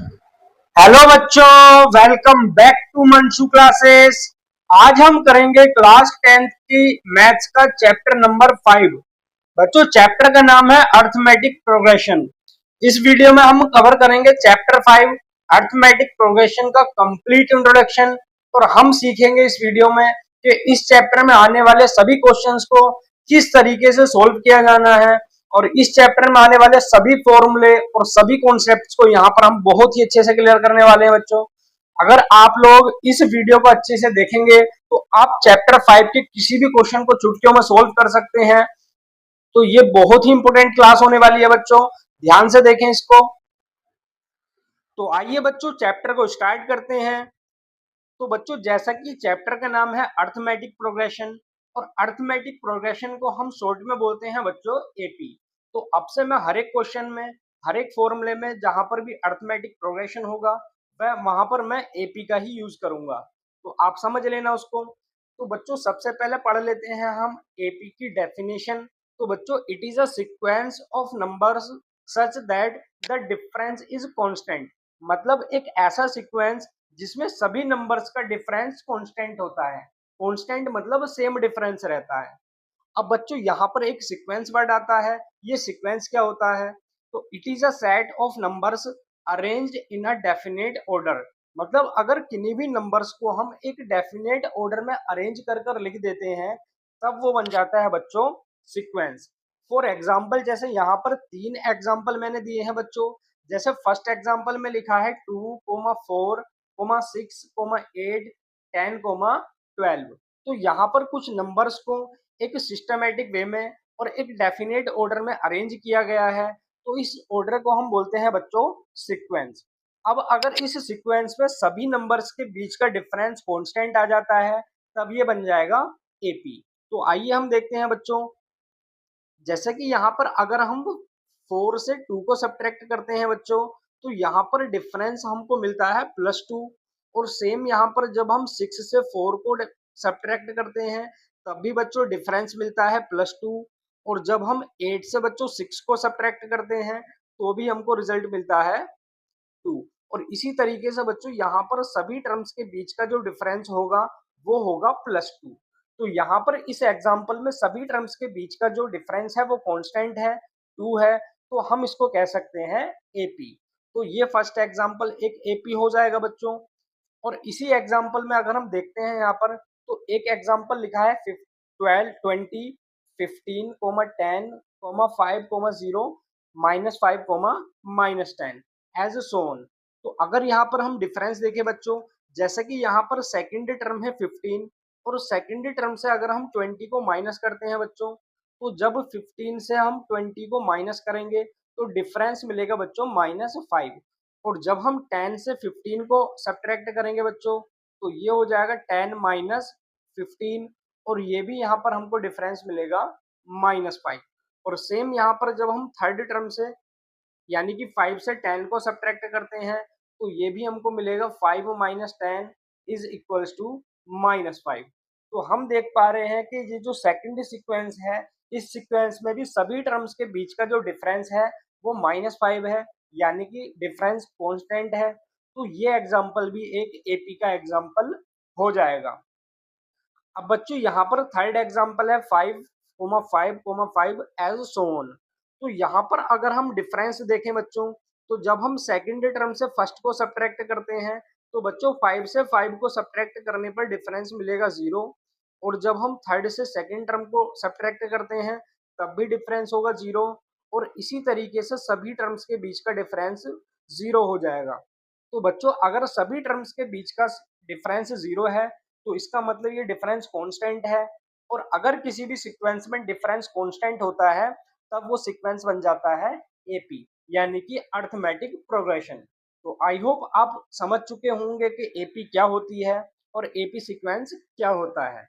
Hello बच्चों, welcome back to Manshu classes. आज हम करेंगे क्लास 10th की मैथ्स का चैप्टर नंबर 5। बच्चों, चैप्टर का नाम है अर्थमेटिक प्रोग्रेशन। इस वीडियो में हम कवर करेंगे चैप्टर 5 अर्थमेटिक प्रोग्रेशन का कंप्लीट इंट्रोडक्शन। और हम सीखेंगे इस वीडियो में कि इस चैप्टर में आने वाले सभी क्वेश्चंस को किस तरीके से सोल्व किया जाना है, और इस चैप्टर में आने वाले सभी फॉर्मूले और सभी कॉन्सेप्ट्स को यहाँ पर हम बहुत ही अच्छे से क्लियर करने वाले हैं। बच्चों, अगर आप लोग इस वीडियो को अच्छे से देखेंगे तो आप चैप्टर 5 के किसी भी क्वेश्चन को चुटकियों में सोल्व कर सकते हैं। तो ये बहुत ही इंपोर्टेंट क्लास होने वाली है बच्चों, ध्यान से देखें इसको। तो आइए बच्चों, चैप्टर को स्टार्ट करते हैं। तो बच्चों, जैसा कि चैप्टर का नाम है अर्थमेटिक प्रोग्रेशन, और अर्थमेटिक प्रोग्रेशन को हम शॉर्ट में बोलते हैं बच्चों एपी। तो अब से मैं हर एक क्वेश्चन में, हर एक फॉर्मूले में जहां पर भी अर्थमेटिक प्रोग्रेशन होगा वहां पर मैं एपी का ही यूज करूंगा। तो आप समझ लेना उसको। तो बच्चों, सबसे पहले पढ़ लेते हैं हम एपी की डेफिनेशन। तो बच्चों, it is a sequence of numbers such that the difference is constant. मतलब एक ऐसा सीक्वेंस जिसमें सभी नंबर्स का डिफरेंस कांस्टेंट होता है। कांस्टेंट मतलब सेम डिफरेंस रहता है। अब बच्चों, यहाँ पर एक सीक्वेंस वर्ड आता है। ये सीक्वेंस क्या होता है? तो it is a set of numbers arranged in a definite order. मतलब अगर किन्हीं भी नंबर्स को हम एक डेफिनेट ऑर्डर में अरेंज कर कर लिख देते हैं तब वो बन जाता है बच्चों सीक्वेंस। फॉर एग्जाम्पल, जैसे यहाँ पर तीन एग्जाम्पल मैंने दिए हैं बच्चों। जैसे फर्स्ट एग्जाम्पल में लिखा है 2,4,6,8,10,12। तो यहाँ पर कुछ नंबर्स को एक सिस्टमेटिक वे में और एक डेफिनेट ऑर्डर में अरेंज किया गया है। तो इस ऑर्डर को हम बोलते हैं बच्चों सीक्वेंस। अब अगर इस सीक्वेंस में सभी नंबर्स के बीच का डिफरेंस कांस्टेंट आ जाता है तब ये बन जाएगा एपी। तो आइए हम देखते हैं बच्चों। जैसे कि यहाँ पर अगर हम 4 से 2 को सब्ट्रैक्ट करते हैं बच्चों, तो यहाँ पर डिफरेंस हमको मिलता है +2। और सेम यहाँ पर जब हम 6 से 4 को सब्ट्रैक्ट करते हैं तब भी बच्चों डिफरेंस मिलता है +2। और जब हम 8 से बच्चों 6 को सब्ट्रैक्ट करते हैं तो भी हमको रिजल्ट मिलता है 2। और इसी तरीके से बच्चों यहाँ पर सभी टर्म्स के बीच का जो डिफरेंस होगा वो होगा +2। तो यहाँ पर इस एग्जाम्पल में सभी टर्म्स के बीच का जो डिफरेंस है वो कांस्टेंट है, 2 है। तो हम इसको कह सकते हैं एपी। तो ये फर्स्ट एग्जाम्पल एक एपी हो जाएगा बच्चों। और इसी एग्जाम्पल में अगर हम देखते हैं यहाँ पर, तो एक एग्जाम्पल लिखा है 12, 20, 15, 10, 5, 0, -5, -10 एज सोन। तो अगर यहाँ पर हम डिफरेंस देखें बच्चों, जैसे कि यहाँ पर सेकेंड टर्म है 15, और सेकेंड टर्म से अगर हम 20 को माइनस करते हैं बच्चों, तो जब 15 से हम 20 को माइनस करेंगे तो डिफरेंस मिलेगा बच्चों -5। और जब हम 10 से 15 को सब्ट्रैक्ट करेंगे बच्चों, तो ये हो जाएगा 10 -15। और ये भी यहाँ पर हमको डिफरेंस मिलेगा -5। और सेम यहाँ पर जब हम थर्ड टर्म से यानी कि 5 से 10 को सब्ट्रैक्ट करते हैं तो ये भी हमको मिलेगा 5 -10 इज इक्वल्स टू -5। तो हम देख पा रहे हैं कि ये जो सेकंड सीक्वेंस है, इस सीक्वेंस में भी सभी टर्म्स के बीच का जो डिफरेंस है वो -5 है, यानी कि डिफरेंस कांस्टेंट है। तो ये एग्जांपल भी एक एपी का एग्जांपल हो जाएगा। अब बच्चों, यहाँ पर थर्ड एग्जांपल है 5, 5, 5 एज सोन। तो यहाँ पर अगर हम डिफरेंस देखें बच्चों, तो जब हम सेकंड टर्म से फर्स्ट को सब्ट्रैक्ट करते हैं तो बच्चों 5 से 5 को सब्ट्रैक्ट करने पर डिफरेंस मिलेगा 0। और जब हम थर्ड से सेकंड टर्म को सब्ट्रैक्ट करते हैं तब भी डिफरेंस होगा 0। और इसी तरीके से सभी टर्म्स के बीच का डिफरेंस 0 हो जाएगा। तो बच्चों, अगर सभी टर्म्स के बीच का डिफरेंस 0 है तो इसका मतलब ये डिफरेंस कांस्टेंट है। और अगर किसी भी सीक्वेंस में डिफरेंस कांस्टेंट होता है तब वो सीक्वेंस बन जाता है एपी, यानी कि अर्थमेटिक प्रोग्रेशन। तो आई होप आप समझ चुके होंगे कि एपी क्या होती है और एपी सीक्वेंस क्या होता है।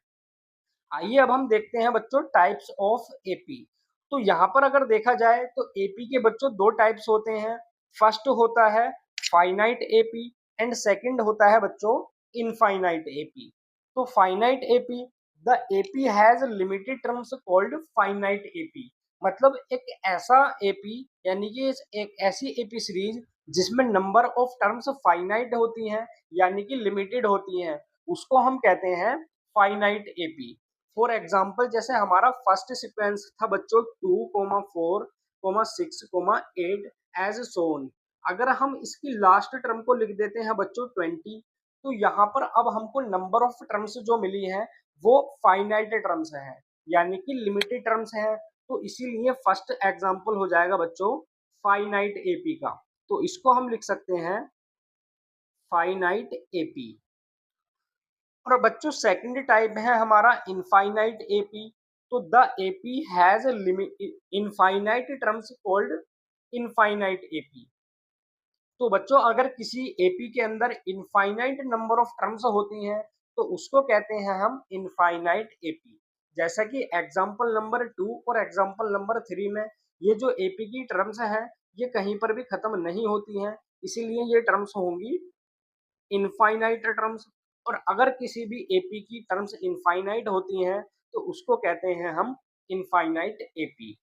आइए अब हम देखते हैं बच्चों टाइप्स ऑफ एपी। तो यहाँ पर अगर देखा जाए तो एपी के बच्चों दो टाइप्स होते हैं। फर्स्ट होता है फाइनाइट एपी एंड सेकंड होता है बच्चों इनफाइनाइट एपी। तो finite AP, the AP has limited terms called finite AP. मतलब एक ऐसा एपी, यानी कि एक ऐसी एपी सीरीज जिसमें नंबर ऑफ टर्म्स फाइनाइट होती हैं यानी कि लिमिटेड होती हैं, उसको हम कहते हैं फाइनाइट एपी। फॉर एग्जाम्पल जैसे हमारा फर्स्ट सीक्वेंस था बच्चों 2,4,6,8 एज सोन। अगर हम इसकी लास्ट टर्म को लिख देते हैं बच्चों 20, तो यहाँ पर अब हमको नंबर ऑफ टर्म्स जो मिली है वो फाइनाइट टर्म्स है यानी कि लिमिटेड टर्म्स है। तो इसीलिए फर्स्ट एग्जाम्पल हो जाएगा बच्चों फाइनाइट एपी का। तो इसको हम लिख सकते हैं फाइनाइट एपी। और बच्चों सेकंड टाइप है हमारा इनफाइनाइट एपी। तो the AP has limit infinite terms called infinite AP. तो बच्चों अगर किसी एपी के अंदर इनफाइनाइट नंबर ऑफ टर्म्स होती हैं तो उसको कहते हैं हम इनफाइनाइट एपी। जैसा कि एग्जांपल नंबर 2 और एग्जांपल नंबर 3 में ये जो एपी की टर्म्स हैं ये कहीं पर भी खत्म नहीं होती हैं, इसीलिए ये टर्म्स होंगी इनफाइनाइट टर्म्स। और अगर किसी भी एपी की टर्म्स इनफाइनाइट होती हैं तो उसको कहते हैं हम इनफाइनाइट एपी।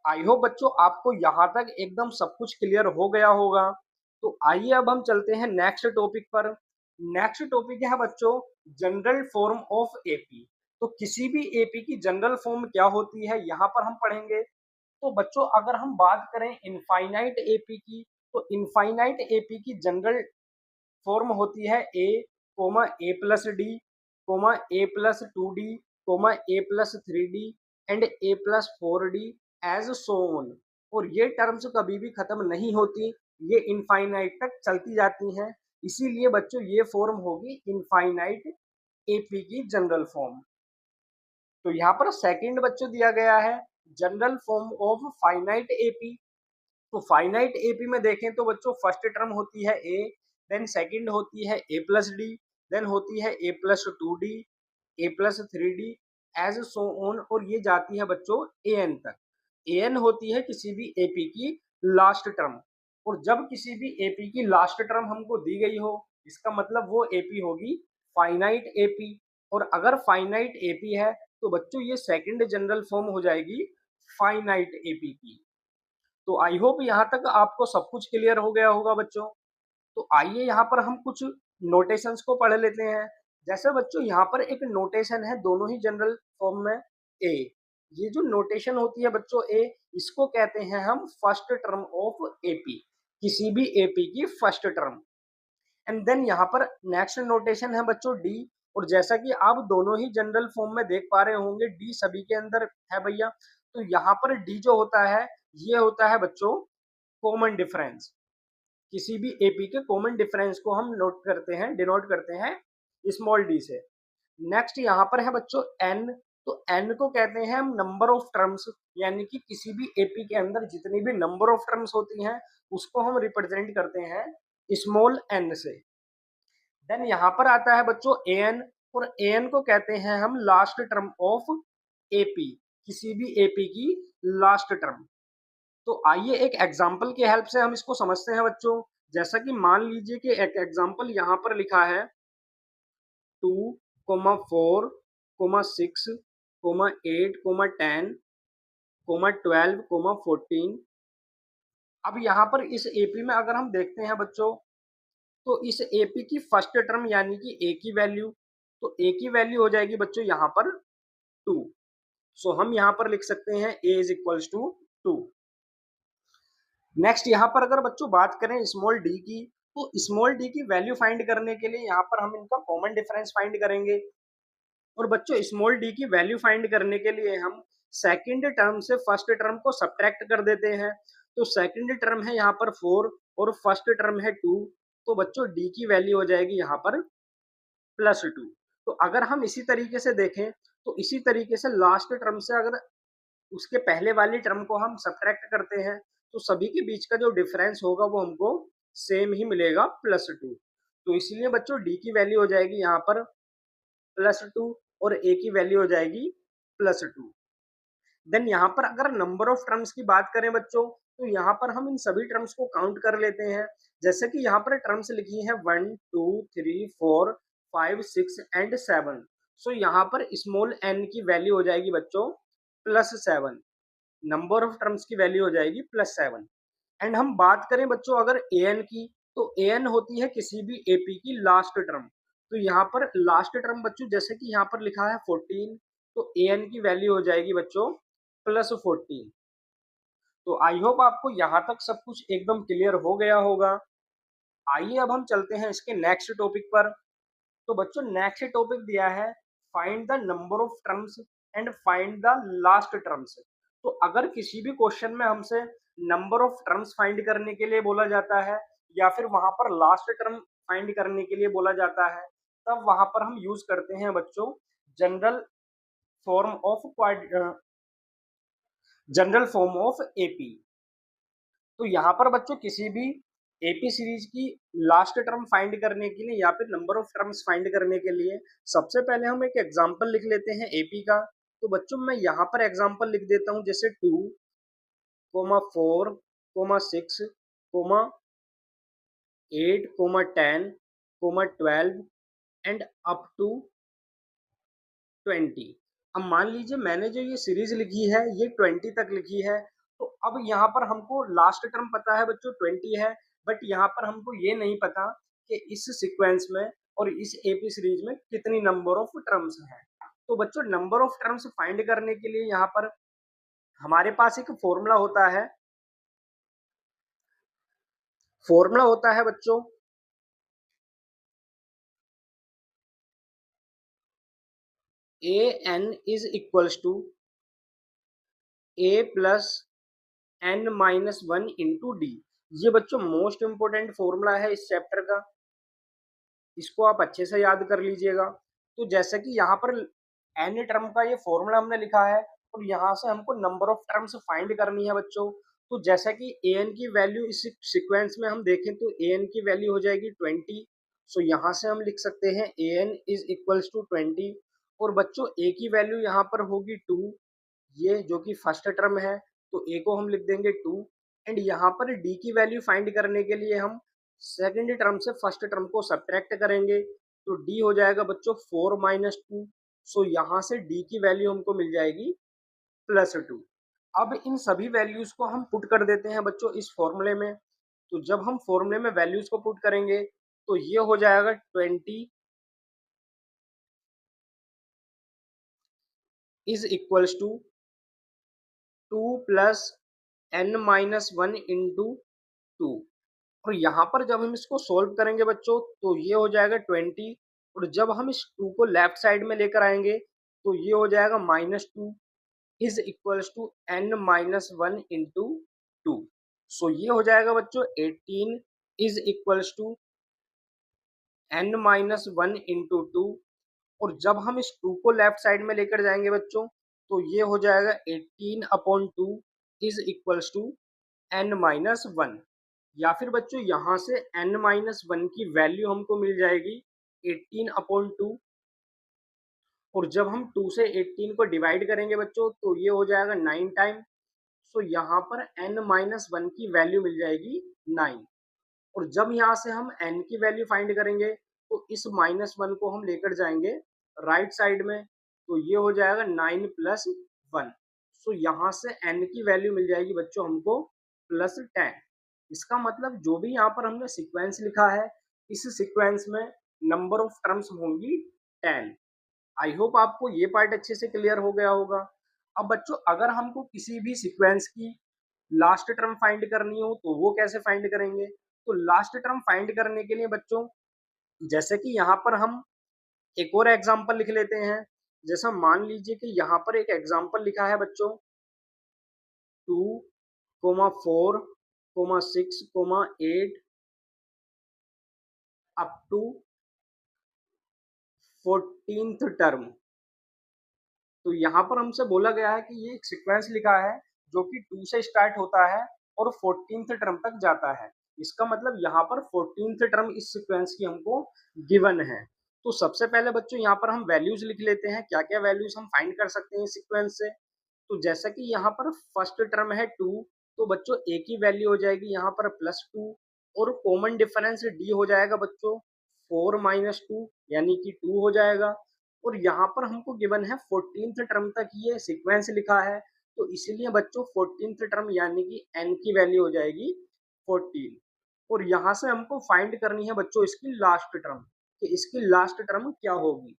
आई होप बच्चों आपको यहाँ तक एकदम सब कुछ क्लियर हो गया होगा। तो आइए अब हम चलते हैं नेक्स्ट टॉपिक पर। नेक्स्ट टॉपिक है बच्चों जनरल फॉर्म ऑफ एपी। तो किसी भी एपी की जनरल फॉर्म क्या होती है यहाँ पर हम पढ़ेंगे। तो बच्चों अगर हम बात करें इनफाइनाइट एपी की, तो इनफाइनाइट एपी की जनरल फॉर्म होती है a comma a plus d comma a plus 2d comma a plus 3d and a plus 4d as so on. और ये टर्म्स कभी भी खत्म नहीं होती, ये इनफाइनाइट तक चलती जाती हैं। इसीलिए बच्चों ये फॉर्म होगी इनफाइनाइट एपी की जनरल फॉर्म। तो यहाँ पर सेकंड बच्चों दिया गया है general form of finite AP. तो फाइनाइट एपी में देखें तो बच्चों फर्स्ट टर्म होती है ए, देन सेकंड होती है ए प्लस डी, देन होती है a plus 2d, a plus 3d as so on. और ये जाती है बच्चों ए एन तक। ए एन होती है किसी भी एपी की लास्ट टर्म। और जब किसी भी एपी की लास्ट टर्म हमको दी गई हो इसका मतलब वो एपी होगी फाइनाइट एपी। और अगर फाइनाइट एपी है तो बच्चों ये सेकंड जनरल फॉर्म हो जाएगी फाइनाइट एपी की। तो आई होप यहाँ तक आपको सब कुछ क्लियर हो गया होगा बच्चों। तो आइए यहाँ पर हम कुछ नोटेशंस को पढ़ लेते हैं। जैसे बच्चों यहाँ पर एक नोटेशन है दोनों ही जनरल फॉर्म में ए। ये जो नोटेशन होती है बच्चों ए, इसको कहते हैं हम फर्स्ट टर्म ऑफ एपी, किसी भी एपी की फर्स्ट टर्म। एंड देन यहाँ पर नेक्स्ट नोटेशन है बच्चों डी। और जैसा कि आप दोनों ही जनरल फॉर्म में देख पा रहे होंगे डी सभी के अंदर है भैया। तो यहाँ पर डी जो होता है ये होता है बच्चों कॉमन डिफरेंस। किसी भी एपी के कॉमन डिफरेंस को हम नोट करते हैं, डिनोट करते हैं स्मॉल डी से। नेक्स्ट यहाँ पर है बच्चों एन। तो एन को कहते हैं हम नंबर ऑफ टर्म्स, यानी कि किसी भी एपी के अंदर जितनी भी नंबर ऑफ टर्म्स होती हैं उसको हम रिप्रेजेंट करते हैं स्मॉल एन से। देन यहाँ पर आता है बच्चों ए एन। और ए एन को कहते हैं हम लास्ट टर्म ऑफ एपी, किसी भी एपी की लास्ट टर्म। तो आइए एक एग्जाम्पल की हेल्प से हम इसको समझते हैं बच्चों। जैसा कि मान लीजिए कि एक एग्जाम्पल यहाँ पर लिखा है 2,4,6,8,10,12,14। अब यहाँ पर इस एपी में अगर हम देखते हैं बच्चों तो इस एपी की फर्स्ट टर्म यानी कि ए की वैल्यू, तो ए की वैल्यू हो जाएगी बच्चों यहाँ पर 2। सो हम यहाँ पर लिख सकते हैं ए इज इक्वल्स टू 2। नेक्स्ट यहाँ पर अगर बच्चों बात करें स्मॉल डी की, तो स्मॉल डी की वैल्यू फाइंड करने के लिए यहाँ पर हम इनका कॉमन डिफरेंस फाइंड करेंगे। और बच्चों स्मॉल डी की वैल्यू फाइंड करने के लिए हम सेकंड टर्म से फर्स्ट टर्म को सब्ट्रैक्ट कर देते हैं। तो सेकंड टर्म है यहाँ पर 4 और फर्स्ट टर्म है 2। तो बच्चों डी की वैल्यू हो जाएगी यहाँ पर +2। तो अगर हम इसी तरीके से देखें तो इसी तरीके से लास्ट टर्म से अगर उसके पहले वाली टर्म को हम सब्ट्रैक्ट करते हैं तो सभी के बीच का जो डिफरेंस होगा वो हमको सेम ही मिलेगा +2। तो इसलिए बच्चों डी की वैल्यू हो जाएगी यहाँ पर +2 और ए की वैल्यू हो जाएगी +2। देन यहाँ पर अगर नंबर ऑफ टर्म्स की बात करें बच्चों तो यहाँ पर हम इन सभी टर्म्स को काउंट कर लेते हैं। जैसे कि यहाँ पर टर्म्स लिखी है 1 2 3 4 5 6 एंड 7। सो यहाँ पर स्मॉल एन की वैल्यू हो जाएगी बच्चों +7, नंबर ऑफ टर्म्स की वैल्यू हो जाएगी +7। एंड हम बात करें बच्चों अगर एन की, तो एन होती है किसी भी एपी की लास्ट टर्म। तो यहाँ पर लास्ट टर्म बच्चों जैसे कि यहाँ पर लिखा है 14, तो एन की वैल्यू हो जाएगी बच्चों +14। तो आई होप आपको यहाँ तक सब कुछ एकदम क्लियर हो गया होगा। आइए अब हम चलते हैं इसके नेक्स्ट टॉपिक पर। तो बच्चों नेक्स्ट टॉपिक दिया है find the number of terms and find the last terms. तो अगर किसी भी क्वेश्चन में हमसे नंबर ऑफ टर्म्स फाइंड करने के लिए बोला जाता है या फिर वहां पर लास्ट टर्म फाइंड करने के लिए बोला जाता है, तब वहां पर हम यूज करते हैं बच्चों general form of general form of AP. तो यहाँ पर बच्चों किसी भी एपी सीरीज की लास्ट टर्म फाइंड करने के लिए या फिर नंबर ऑफ टर्म्स फाइंड करने के लिए सबसे पहले हम एक एग्जांपल लिख लेते हैं एपी का। तो बच्चों मैं यहाँ पर एग्जांपल लिख देता हूँ, जैसे 2, 4, 6, 8, 10, 12 एंड अप टू 20। अब मान लीजिए मैंने जो ये सीरीज लिखी है ये 20 तक लिखी है। तो अब यहाँ पर हमको लास्ट टर्म पता है बच्चों 20 है, बट यहाँ पर हमको ये नहीं पता कि इस सीक्वेंस में और इस एपी सीरीज में कितनी नंबर ऑफ टर्म्स हैं। तो बच्चों नंबर ऑफ टर्म्स फाइंड करने के लिए यहाँ पर हमारे पास एक फॉर्मूला होता है बच्चों a n is equals to a plus n-1 × d। ये बच्चों मोस्ट इंपोर्टेंट फॉर्मूला है इस चैप्टर का, इसको आप अच्छे से याद कर लीजिएगा। तो जैसे कि यहाँ पर एन टर्म का ये फॉर्मूला हमने लिखा है और यहाँ से हमको नंबर ऑफ टर्म्स फाइंड करनी है बच्चों। तो जैसा कि ए एन की वैल्यू इस सीक्वेंस में हम देखें तो ए एन की वैल्यू हो जाएगी 20। सो यहाँ से हम लिख सकते हैं ए एन इज इक्वल्स टू 20। और बच्चों ए की वैल्यू यहाँ पर होगी 2, ये जो कि फर्स्ट टर्म है, तो ए को हम लिख देंगे 2। एंड यहाँ पर डी की वैल्यू फाइंड करने के लिए हम सेकंड टर्म से फर्स्ट टर्म को सब्ट्रैक्ट करेंगे, तो डी हो जाएगा बच्चों 4-2। सो यहाँ से डी की वैल्यू हमको मिल जाएगी +2। अब इन सभी वैल्यूज को हम पुट कर देते हैं बच्चों इस फॉर्मूले में। तो जब हम फॉर्मूले में वैल्यूज को पुट करेंगे तो ये हो जाएगा 20 इज इक्वल्स टू 2 + n-1 × 2। और यहाँ पर जब हम इसको सोल्व करेंगे बच्चों तो ये हो जाएगा 20। और जब हम इस 2 को लेफ्ट साइड में लेकर आएंगे तो ये हो जाएगा -2 इज इक्वल्स टू n-1 × 2। सो ये हो जाएगा बच्चों 18 इज इक्वल्स टू n-1 × 2। और जब हम इस 2 को लेफ्ट साइड में लेकर जाएंगे बच्चों तो ये हो जाएगा 18/2 इज इक्वल्स टू n-1। या फिर बच्चों यहाँ से n-1 की वैल्यू हमको मिल जाएगी 18/2। और जब हम 2 से 18 को डिवाइड करेंगे बच्चों तो ये हो जाएगा 9 टाइम। सो यहाँ पर n-1 की वैल्यू मिल जाएगी 9। और जब यहाँ से हम n की वैल्यू फाइंड करेंगे तो इस -1 को हम लेकर जाएंगे राइट साइड में, तो ये हो जाएगा 9 + 1। सो यहाँ से n की वैल्यू मिल जाएगी बच्चों हमको +10। इसका मतलब जो भी यहाँ पर हमने सीक्वेंस लिखा है इस सीक्वेंस में नंबर ऑफ टर्म्स होंगी 10। आई होप आपको ये पार्ट अच्छे से क्लियर हो गया होगा। अब बच्चों अगर हमको किसी भी सीक्वेंस की लास्ट टर्म फाइंड करनी हो तो वो कैसे फाइंड करेंगे? तो लास्ट टर्म फाइंड करने के लिए बच्चों जैसे कि यहाँ पर हम एक और एग्जांपल लिख लेते हैं। जैसा मान लीजिए कि यहाँ पर एक एग्जांपल लिखा है बच्चों 2, 4, 6, 8 अप टू 14th टर्म। तो यहाँ पर हमसे बोला गया है कि ये एक सीक्वेंस लिखा है जो कि 2 से स्टार्ट होता है और 14th टर्म तक जाता है। इसका मतलब यहाँ पर 14th टर्म इस सीक्वेंस की हमको गिवन है। तो सबसे पहले बच्चों यहाँ पर हम वैल्यूज लिख लेते हैं, क्या क्या वैल्यूज हम फाइंड कर सकते हैं इस सीक्वेंस से। तो जैसा कि यहाँ पर फर्स्ट टर्म है 2, तो बच्चों ए की वैल्यू हो जाएगी यहाँ पर +2। और कॉमन डिफरेंस डी हो जाएगा बच्चों 4-2 यानी कि 2 हो जाएगा। और यहाँ पर हमको गिवन है 14th टर्म तक ये सीक्वेंस लिखा है, तो इसीलिए बच्चों 14th टर्म यानी कि n की वैल्यू हो जाएगी 14। और यहां से हमको फाइंड करनी है बच्चों इसकी लास्ट टर्म, कि इसकी लास्ट टर्म क्या होगी।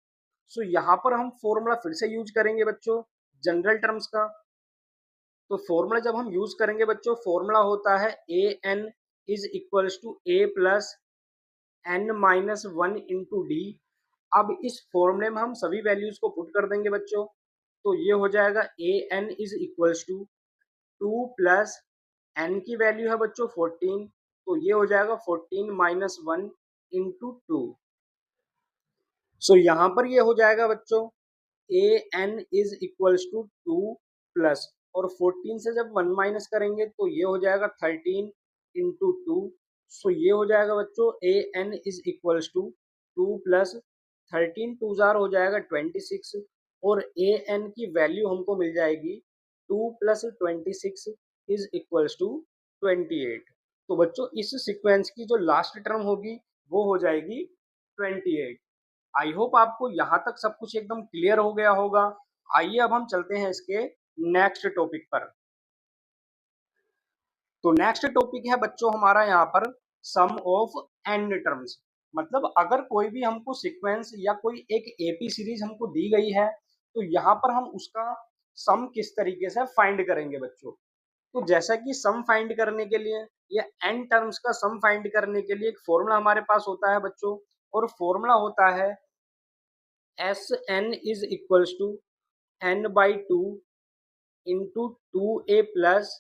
सो यहाँ पर हम फॉर्मूला फिर से यूज करेंगे बच्चों जनरल टर्म्स का। तो फॉर्मूला जब हम यूज करेंगे बच्चों, फॉर्मूला होता है a n is equals to a plus n minus one into d. अब इस फॉर्मूले में हम सभी वैल्यूज को पुट कर देंगे बच्चों। तो ये हो जाएगा a n is equals to 2 plus n की वैल्यू है बच्चों 14, तो ये हो जाएगा 14 minus one into two. So यहाँ पर ये हो जाएगा बच्चों a n is equals to 2 plus, और 14 से जब 1 माइनस करेंगे तो ये हो जाएगा 13 इंटू टू। सो ये हो जाएगा बच्चों a n is equals to 2 plus 13 two जार हो जाएगा 26, और ए एन की वैल्यू हमको मिल जाएगी 2 प्लस 26 इज इक्वल्स टू 28। तो बच्चों इस सीक्वेंस की जो लास्ट टर्म होगी वो हो जाएगी 28। आई होप आपको यहाँ तक सब कुछ एकदम क्लियर हो गया होगा। आइए अब हम चलते हैं इसके नेक्स्ट टॉपिक पर। तो नेक्स्ट टॉपिक है बच्चों हमारा यहाँ पर सम ऑफ एंड टर्म्स। मतलब अगर कोई भी हमको सीक्वेंस या कोई एक एपी सीरीज हमको दी गई है, तो यहाँ पर हम उसका सम किस तरीके से फाइंड करेंगे बच्चों। तो जैसा कि सम फाइंड करने के लिए या एन टर्म्स का सम फाइंड करने के लिए एक फॉर्मूला हमारे पास होता है बच्चों, और फॉर्मूला होता है S n is equals to n by two into two a plus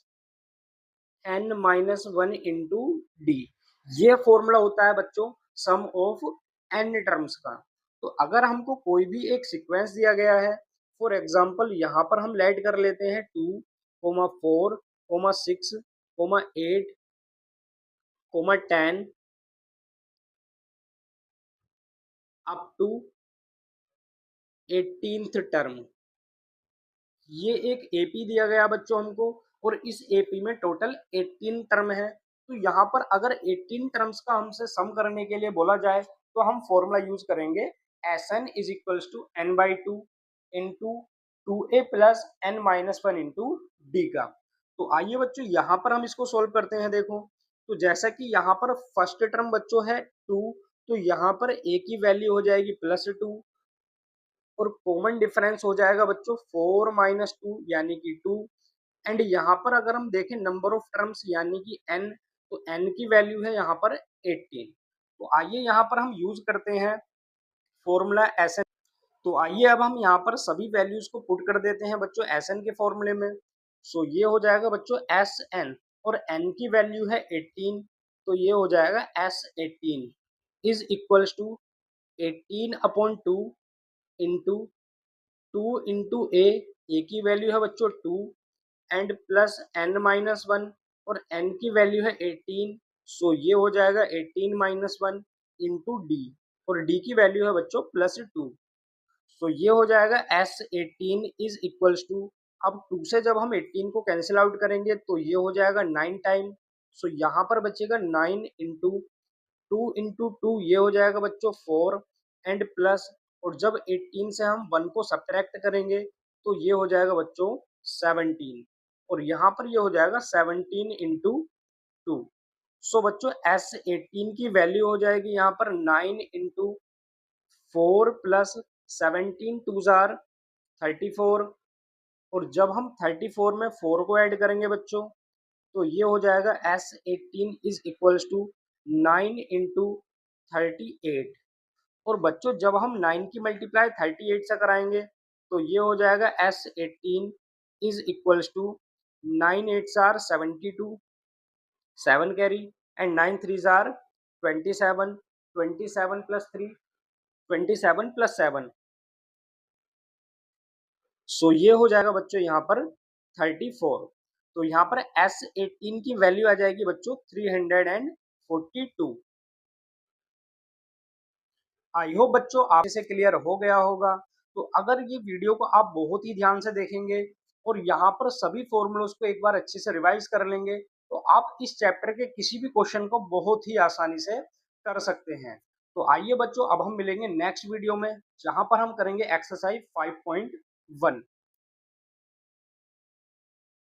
n minus one into d. ये फॉर्मूला होता है बच्चों सम ऑफ एन टर्म्स का। तो अगर हमको कोई भी एक सीक्वेंस दिया गया है, फॉर एग्जाम्पल यहाँ पर हम लेट कर लेते हैं 2, 4, 6, 8, 10 अप टू 18th टर्म। ये एक एपी दिया गया बच्चों हमको, और इस एपी में टोटल 18 टर्म है। तो यहाँ पर अगर 18 टर्म्स का हमसे सम करने के लिए बोला जाए तो हम फॉर्मूला यूज करेंगे S n is equals to n by two into two a plus n minus one into d का। तो आइए बच्चों यहाँ पर हम इसको सोल्व करते हैं। देखो, तो जैसा कि यहाँ पर फर्स्ट टर्म बच्चों है 2, तो यहाँ पर ए की वैल्यू हो जाएगी +2, और कॉमन डिफरेंस हो जाएगा बच्चों 4 माइनस टू यानी कि 2। एंड यहाँ पर अगर हम देखें नंबर ऑफ टर्म्स यानी कि n, तो n की वैल्यू है यहाँ पर 18। तो आइए यहाँ पर हम यूज करते हैं फॉर्मूला Sn। तो आइए अब हम यहाँ पर सभी वैल्यूज को पुट कर देते हैं बच्चों Sn के फॉर्मूले में। सो ये हो जाएगा बच्चों Sn, और n की वैल्यू है 18, तो ये हो जाएगा S18 is equals to 18/2 into 2 into a की वैल्यू है बच्चों 2 and plus n minus one, और n की वैल्यू है 18, सो ये हो जाएगा 18 माइनस वन इंटू डी, और d की वैल्यू है बच्चों +2, सो ये हो जाएगा S18 इज इक्वल्स टू। अब 2 से जब हम 18 को कैंसिल आउट करेंगे तो ये हो जाएगा 9 टाइम, सो यहाँ पर बचेगा 9 इंटू 2 इंटू टू, ये हो जाएगा बच्चों 4 एंड प्लस, और जब 18 से हम 1 को सब्ट्रैक्ट करेंगे तो ये हो जाएगा बच्चों 17, और यहाँ पर ये हो जाएगा 17 इंटू टू। सो बच्चों S18 की वैल्यू हो जाएगी यहाँ पर 9 इंटू 4 प्लस 17 टू जार 34, और जब हम 34 में 4 को ऐड करेंगे बच्चों तो ये हो जाएगा S18 is equals to 9 into 38, और बच्चों जब हम 9 की मल्टीप्लाई 38 से कराएंगे तो ये हो जाएगा S18 is equals to 9 8 are 72, 7 carry, and 9 3 are 27, 27 plus 3 27 plus 7, so ये हो जाएगा बच्चों यहाँ पर 34। तो यहाँ पर S18 की वैल्यू आ जाएगी बच्चों 342। आई होप बच्चों आप से क्लियर हो गया होगा। तो अगर ये वीडियो को आप बहुत ही ध्यान से देखेंगे और यहाँ पर सभी फॉर्मूलोज को एक बार अच्छे से रिवाइज कर लेंगे तो आप इस चैप्टर के किसी भी क्वेश्चन को बहुत ही आसानी से कर सकते हैं। तो आइए बच्चों अब हम मिलेंगे नेक्स्ट वीडियो में, जहां पर हम करेंगे एक्सरसाइज 5.1।